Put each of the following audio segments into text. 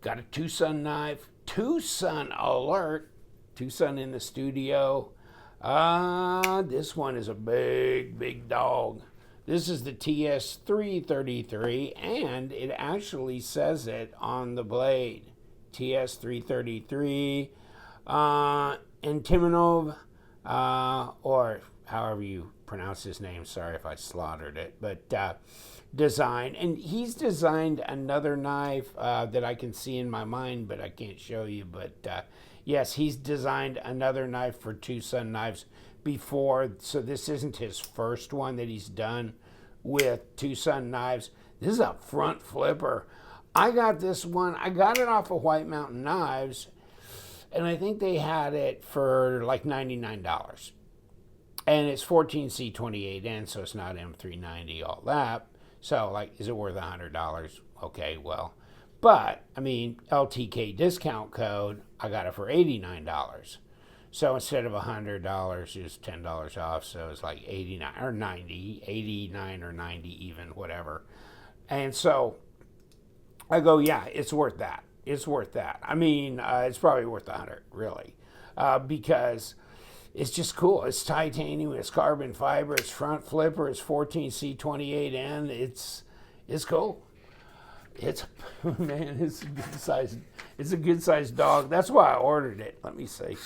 Got a TwoSun knife. TwoSun alert. TwoSun in the studio. This one is a big dog. This is the TS333, and it actually says it on the blade. TS333. Antimonov, or however you pronounce his name. Sorry if I slaughtered it, but design. And he's designed another knife that I can see in my mind, but I can't show you. But yes, he's designed another knife for TwoSun knives before, so this isn't his first one that he's done with TwoSun knives. This is a front flipper. I got this one. I got it off of White Mountain Knives, and I think they had it for like $99. And it's 14C28N, so it's not M390, all that. So, like, is it worth $100? Okay, well. But, I mean, LTK discount code, I got it for $89. So instead of $100, it's $10 off. So it's like 89 or 90, 89 or 90 even, whatever. And so I go, yeah, it's worth that. It's worth that. I mean, it's probably worth $100, really, because it's just cool. It's titanium, it's carbon fiber, it's front flipper, it's 14C28N. It's cool. It's, man, it's a good size. It's a good sized dog. That's why I ordered it. Let me see.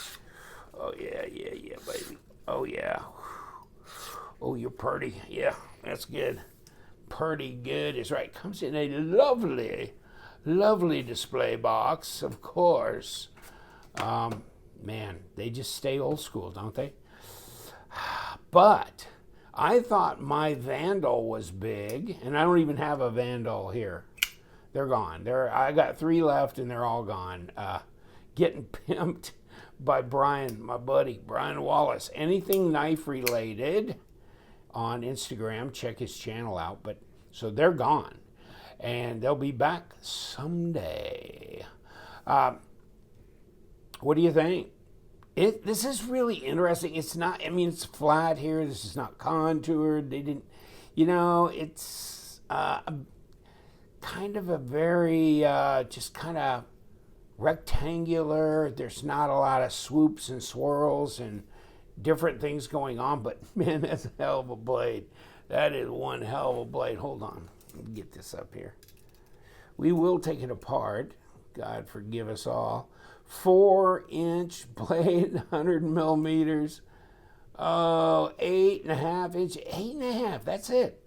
Oh yeah, baby. Oh yeah. Oh, you're pretty. Yeah, that's good. Pretty good is right. Comes in a lovely display box, of course. Man, they just stay old school, don't they? But I thought my Vandal was big, and I don't even have a Vandal here. They're gone. I got 3 left, and they're all gone. Getting pimped by Brian, my buddy, Brian Wallace. Anything knife related on Instagram, check his channel out. But so they're gone, and they'll be back someday. What do you think? This is really interesting. It's not, I mean, it's flat here. This is not contoured. They didn't, it's kind of a very, just kind of rectangular. There's not a lot of swoops and swirls and different things going on, but man, that's a hell of a blade. That is one hell of a blade. Hold on, let me get this up here. We will take it apart. God forgive us all. 4-inch blade, 100 millimeters. Oh, 8.5 inches. 8.5, that's it.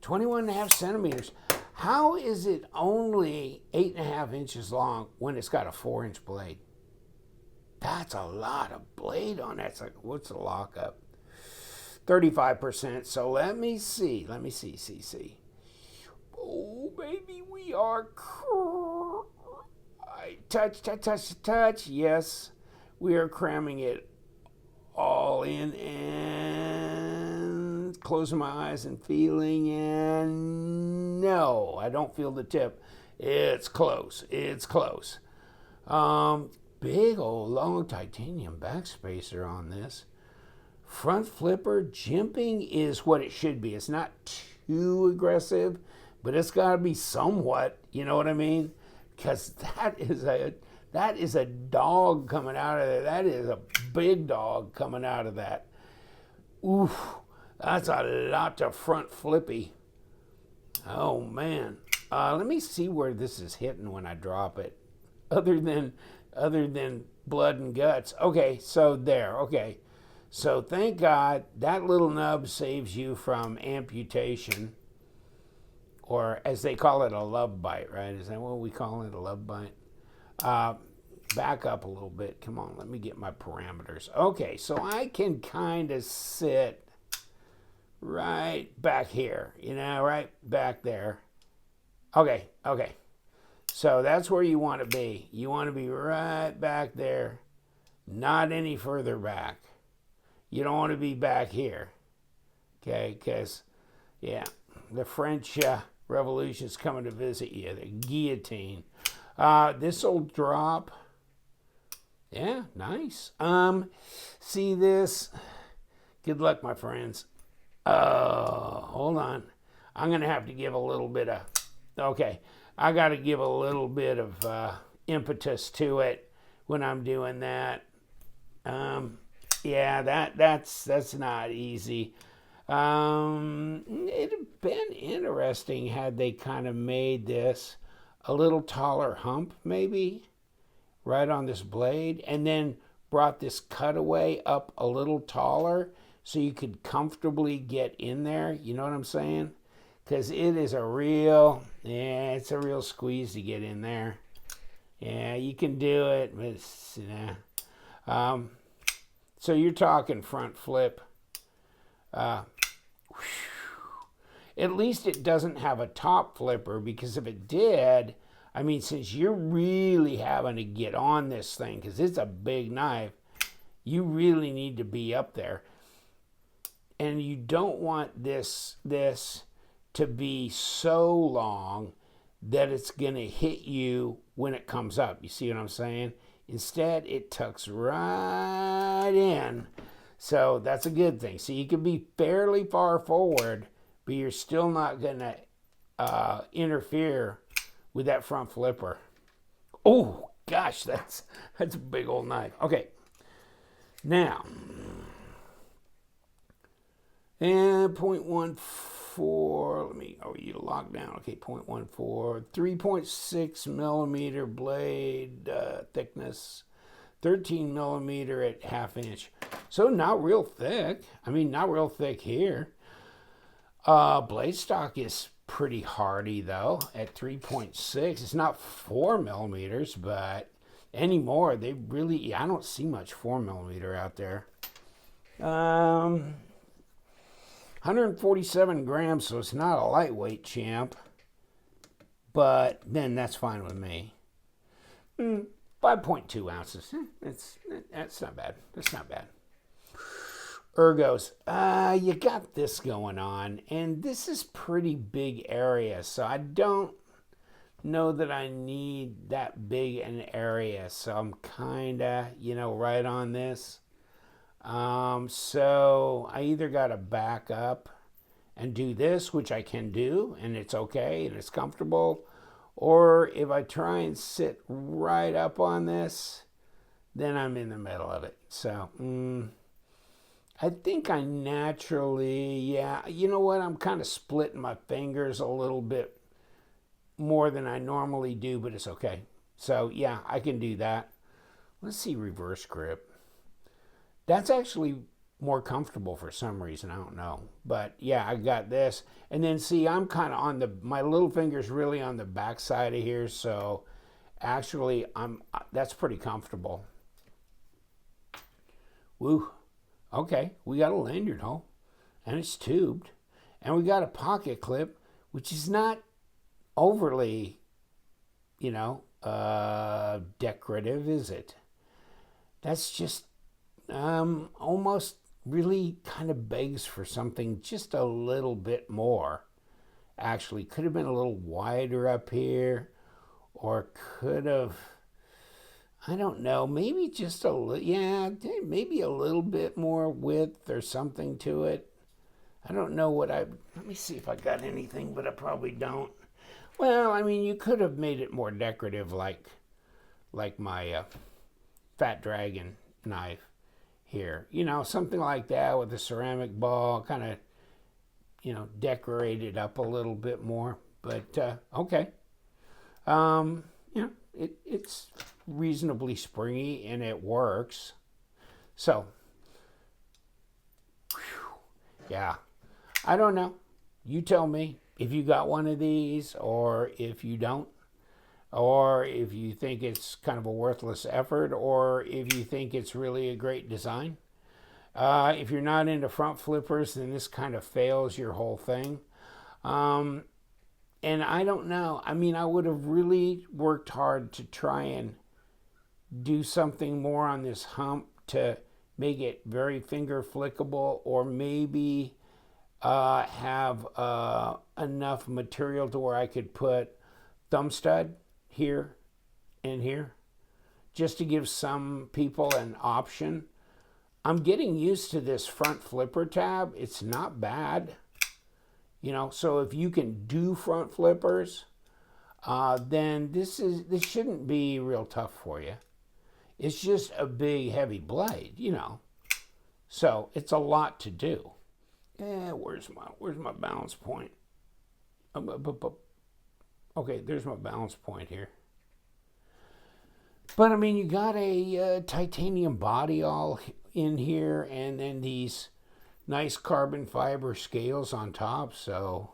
21.5 centimeters. How is it only 8.5 inches long when it's got a 4-inch blade? That's a lot of blade on that. It's like, what's the lockup? 35%. So let me see. See. Oh, baby, we are touch. Yes, we are cramming it all in and closing my eyes and feeling, and no, I don't feel the tip. It's close. Big old long titanium backspacer on this. Front flipper jimping is what it should be. It's not too aggressive, but it's got to be somewhat, you know what I mean? Because that is a dog coming out of there. That is a big dog coming out of that. Oof, that's a lot of front flippy. Oh man, let me see where this is hitting when I drop it. Other than blood and guts. Okay, so there. Okay, so thank God that little nub saves you from amputation. Or as they call it, a love bite, right? Is that what we call it, a love bite? Back up a little bit. Come on, let me get my parameters. Okay, so I can kind of sit right back here, right back there. Okay. So that's where you want to be. You want to be right back there, not any further back. You don't want to be back here, okay? Because, yeah, the French Revolution's coming to visit you, the guillotine. This will drop. Yeah, nice. See this? Good luck, my friends. Hold on. I'm going to have to give a little bit of, okay. I got to give a little bit of impetus to it when I'm doing that. Yeah, that's not easy. It'd have been interesting had they kind of made this a little taller hump, maybe, right on this blade, and then brought this cutaway up a little taller so you could comfortably get in there. You know what I'm saying? Because it is it's a real squeeze to get in there. Yeah, you can do it, but so you're talking front flip. At least it doesn't have a top flipper, because if it did, I mean, since you're really having to get on this thing, because it's a big knife, you really need to be up there. And you don't want this to be so long that it's going to hit you when it comes up. You see what I'm saying? Instead, it tucks right in. So that's a good thing. So you can be fairly far forward, but you're still not going to interfere with that front flipper. Oh, gosh, that's a big old knife. Okay. Now, and 0.14, you locked down. Okay, 0.14, 3.6 millimeter blade thickness, 13 millimeter at 1/2 inch. So not real thick. I mean, not real thick here. Blade stock is pretty hardy though at 3.6. It's not 4 millimeters, but anymore, I don't see much 4 millimeter out there. 147 grams, so it's not a lightweight, champ. But then that's fine with me. 5.2 ounces. That's not bad. That's not bad. Ergos. You got this going on, and this is pretty big area, so I don't know that I need that big an area. So I'm kind of, right on this. So I either got to back up and do this, which I can do, and it's okay, and it's comfortable, or if I try and sit right up on this, then I'm in the middle of it. So, I think I naturally, you know what, I'm kind of splitting my fingers a little bit more than I normally do, but it's okay. So, yeah, I can do that. Let's see reverse grip. That's actually more comfortable for some reason. I don't know. But yeah, I got this. And then see, I'm kind of my little finger's really on the back side of here. So actually, that's pretty comfortable. Woo. Okay, we got a lanyard hole. And it's tubed. And we got a pocket clip, which is not overly, decorative, is it? That's just almost really kind of begs for something just a little bit more. Actually, could have been a little wider up here, or could have, I don't know, maybe just maybe a little bit more width or something to it. I don't know let me see if I got anything, but I probably don't. Well, I mean, you could have made it more decorative, like my Fat Dragon knife here, something like that with a ceramic ball, kind of, decorated up a little bit more. But okay, it's reasonably springy and it works. So, yeah, I don't know. You tell me if you got one of these, or if you don't, or if you think it's kind of a worthless effort, or if you think it's really a great design. If you're not into front flippers, then this kind of fails your whole thing. And I don't know. I mean, I would have really worked hard to try and do something more on this hump to make it very finger flickable, or maybe have enough material to where I could put thumb stud here and here, just to give some people an option. I'm getting used to this front flipper tab. It's not bad, so if you can do front flippers, then this shouldn't be real tough for you. It's just a big heavy blade, you know. So it's a lot to do. Where's my balance point? Okay, there's my balance point here. But I mean, you got a titanium body all in here, and then these nice carbon fiber scales on top. So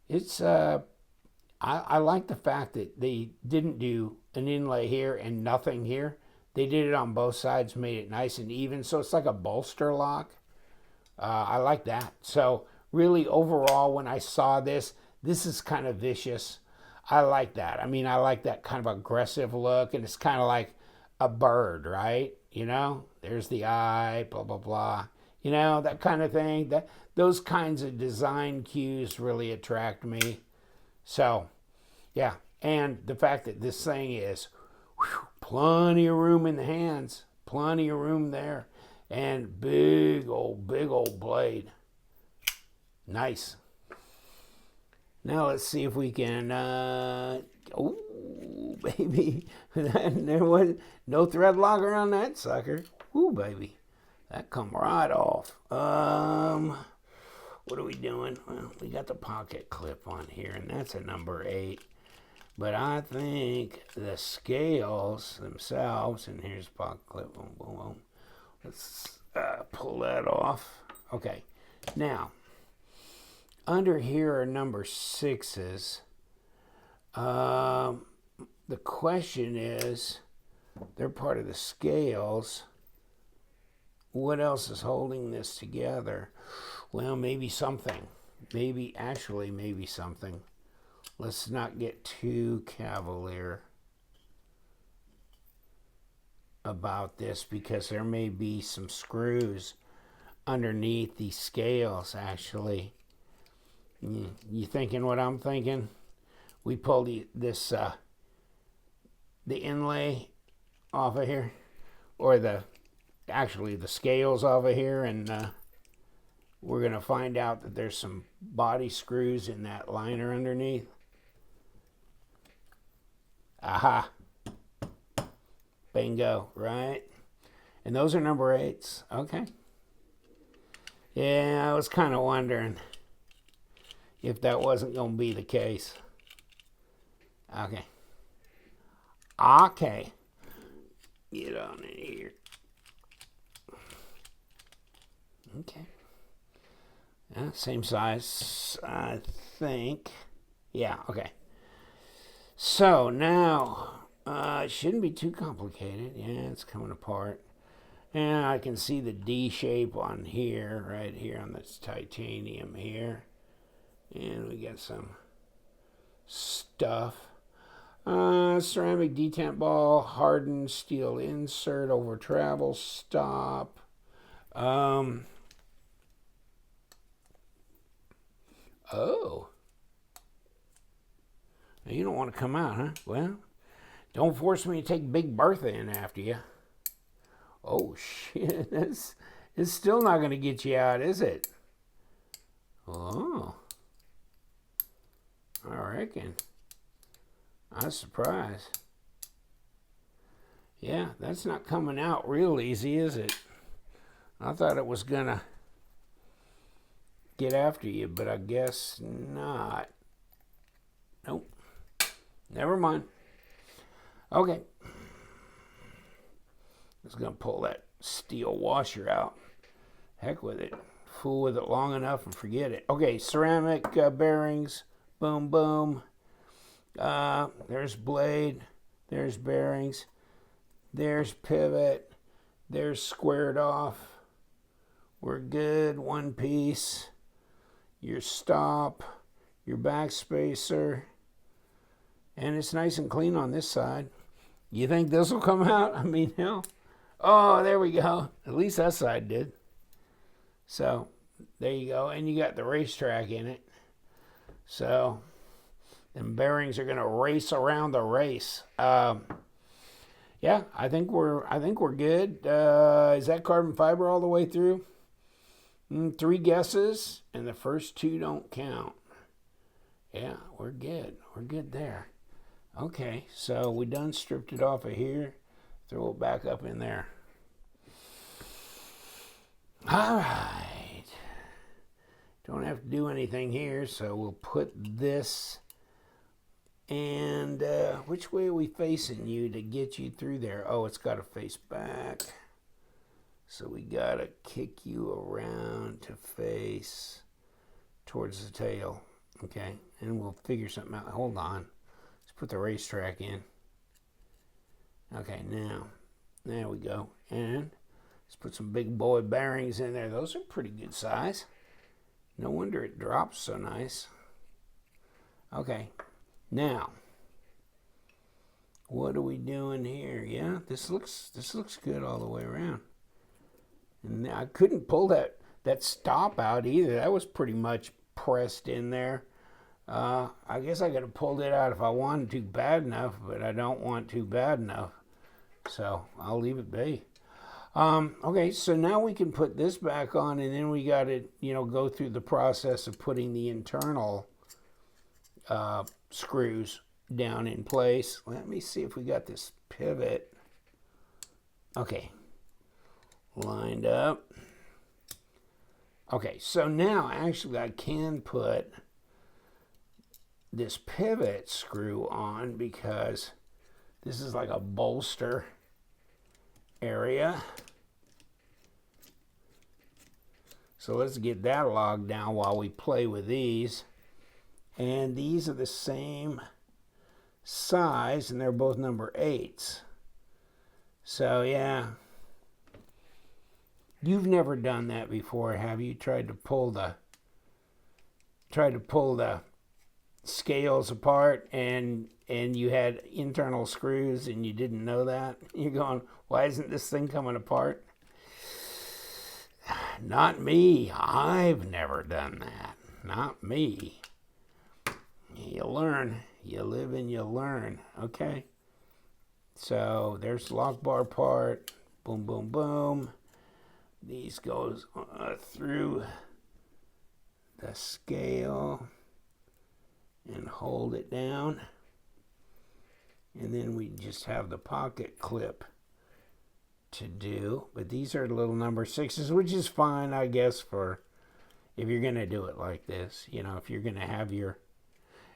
it's I like the fact that they didn't do an inlay here and nothing here. They did it on both sides, made it nice and even. So it's like a bolster lock. I like that. So really, overall, when I saw this is kind of vicious. I like that. I mean, I like that kind of aggressive look, and it's kind of like a bird, right? You know, there's the eye, blah, blah, blah. You know, that kind of thing. Those kinds of design cues really attract me. So, yeah. And the fact that this thing is plenty of room in the hands, plenty of room there, and big old blade. Nice. Now let's see if we can, oh, baby. There was no thread locker on that sucker. Ooh, baby. That come right off. What are we doing? Well, we got the pocket clip on here, and that's a number 8. But I think the scales themselves, and here's the pocket clip, boom, boom, boom. Let's pull that off. Okay, now, under here are number 6s. The question is, they're part of the scales. What else is holding this together? Well, maybe something. Maybe something. Let's not get too cavalier about this, because there may be some screws underneath these scales, actually. You thinking what I'm thinking? We pulled the inlay off of here, or the scales off of here, and we're going to find out that there's some body screws in that liner underneath. Aha. Bingo, right? And those are number 8s. Okay. Yeah, I was kind of wondering if that wasn't going to be the case. Okay. Okay. Get on in here. Okay. Yeah, same size, I think. Yeah, okay. So now, it shouldn't be too complicated. Yeah, it's coming apart. And I can see the D shape on here, right here on this titanium here. And we got some stuff. Ceramic detent ball, hardened steel insert over travel stop. Oh. You don't want to come out, huh? Well, don't force me to take Big Bertha in after you. Oh, shit. It's still not going to get you out, is it? Oh. I reckon. I'm surprised. Yeah, that's not coming out real easy, is it? I thought it was going to get after you, but I guess not. Nope. Never mind. Okay. Just going to pull that steel washer out. Heck with it. Fool with it long enough and forget it. Okay, ceramic bearings. Boom, boom. There's blade. There's bearings. There's pivot. There's squared off. We're good. One piece. Your stop. Your back spacer. And it's nice and clean on this side. You think this will come out? I mean, hell. Oh, there we go. At least that side did. So, there you go. And you got the racetrack in it. So, them bearings are going to race around the race. Yeah, I think we're good. Is that carbon fiber all the way through? 3 guesses, and the first 2 don't count. Yeah, we're good. we're good there. Okay, so we done stripped it off of here. Throw it back up in there. All right. Don't have to do anything here, so we'll put this. And which way are we facing you to get you through there? Oh, it's got to face back. So we got to kick you around to face towards the tail. Okay, and we'll figure something out. Hold on. Let's put the racetrack in. Okay, now, there we go. And let's put some big boy bearings in there. Those are pretty good size. No wonder it drops so nice. Okay, now, what are we doing here? Yeah, this looks good all the way around. And I couldn't pull that stop out either. That was pretty much pressed in there. I guess I could have pulled it out if I wanted to bad enough, but I don't want to bad enough. So I'll leave it be. Okay, so now we can put this back on, and then we got to, go through the process of putting the internal screws down in place. Let me see if we got this pivot. Okay, lined up. Okay, so now actually I can put this pivot screw on because this is like a bolster area. So let's get that logged down while we play with these. And these are the same size, and they're both number 8s. So yeah, you've never done that before, have you? Tried to pull the scales apart, and you had internal screws, and you didn't know that. You're going, why isn't this thing coming apart? Not me. I've never done that. Not me. You learn. You live and you learn. Okay. So there's the lock bar part. Boom, boom, boom. These goes through the scale and hold it down. And then we just have the pocket clip to do. But these are little number 6s, which is fine, I guess, for if you're going to do it like this. If you're going to have your...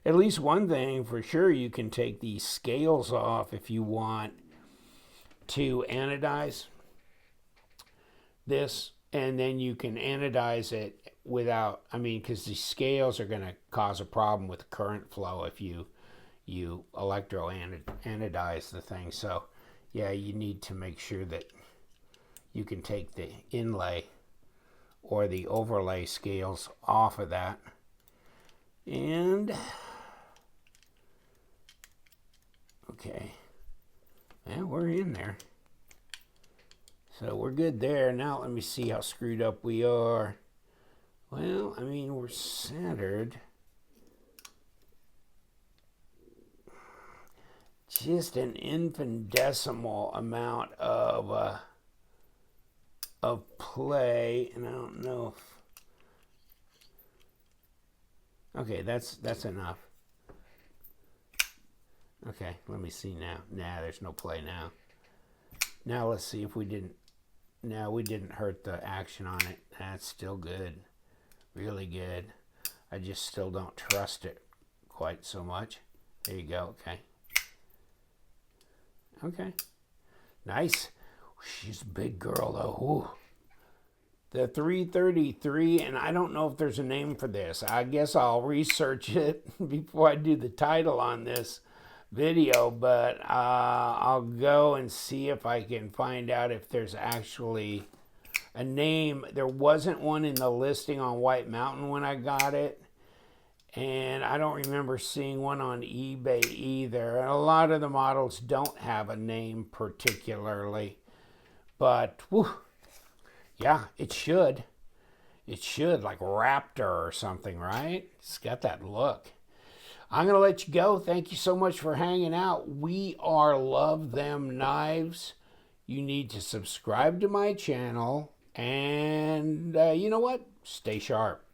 At least one thing for sure, you can take these scales off if you want to anodize this, and then you can anodize it without, because the scales are going to cause a problem with the current flow if you electro-anodize the thing. So, yeah, you need to make sure that you can take the inlay or the overlay scales off of that. And... okay, and we're in there. So we're good there. Now let me see how screwed up we are. Well, we're centered. Just an infinitesimal amount of play, and I don't know if... okay, that's enough. Okay, let me see now. Nah, there's no play now. Now let's see if we didn't... no, we didn't hurt the action on it. That's still good. Really good. I just still don't trust it quite so much. There you go, okay. Okay. Nice. She's a big girl, though. Ooh. The 333, and I don't know if there's a name for this. I guess I'll research it before I do the title on this video, but I'll go and see if I can find out if there's actually a name. There wasn't one in the listing on White Mountain when I got it, and I don't remember seeing one on eBay either. And a lot of the models don't have a name particularly, but whew, yeah, it should. It should, like Raptor or something, right? It's got that look. I'm going to let you go. Thank you so much for hanging out. We are Love Them Knives. You need to subscribe to my channel. And you know what? Stay sharp.